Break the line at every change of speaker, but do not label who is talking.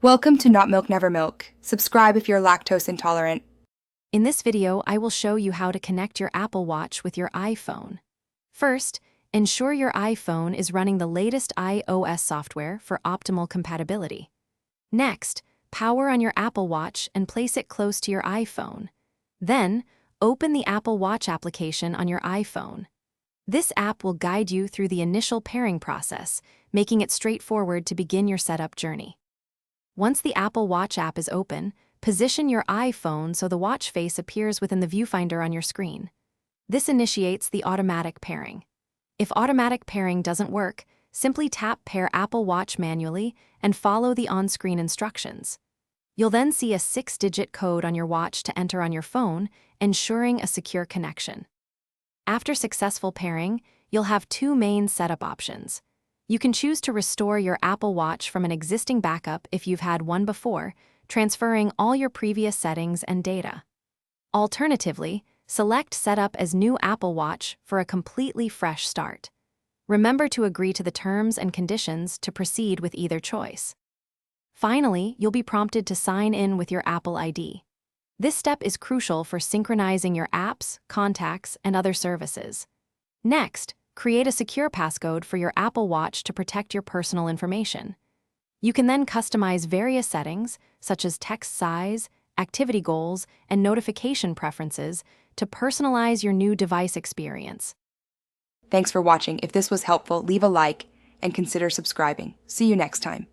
Welcome to Not Milk Never Milk. Subscribe if you're lactose intolerant.
In this video, I will show you how to connect your Apple Watch with your iPhone. First, ensure your iPhone is running the latest iOS software for optimal compatibility. Next, power on your Apple Watch and place it close to your iPhone. Then, open the Apple Watch application on your iPhone. This app will guide you through the initial pairing process, making it straightforward to begin your setup journey. Once the Apple Watch app is open, position your iPhone so the watch face appears within the viewfinder on your screen. This initiates the automatic pairing. If automatic pairing doesn't work, simply tap Pair Apple Watch manually and follow the on-screen instructions. You'll then see a 6-digit code on your watch to enter on your phone, ensuring a secure connection. After successful pairing, you'll have two main setup options. You can choose to restore your Apple Watch from an existing backup if you've had one before, transferring all your previous settings and data. Alternatively, select Setup as New Apple Watch for a completely fresh start. Remember to agree to the terms and conditions to proceed with either choice. Finally, you'll be prompted to sign in with your Apple ID. This step is crucial for synchronizing your apps, contacts, and other services. Next, create a secure passcode for your Apple Watch to protect your personal information. You can then customize various settings, such as text size, activity goals, and notification preferences, to personalize your new device experience.
Thanks for watching. If this was helpful, leave a like and consider subscribing. See you next time.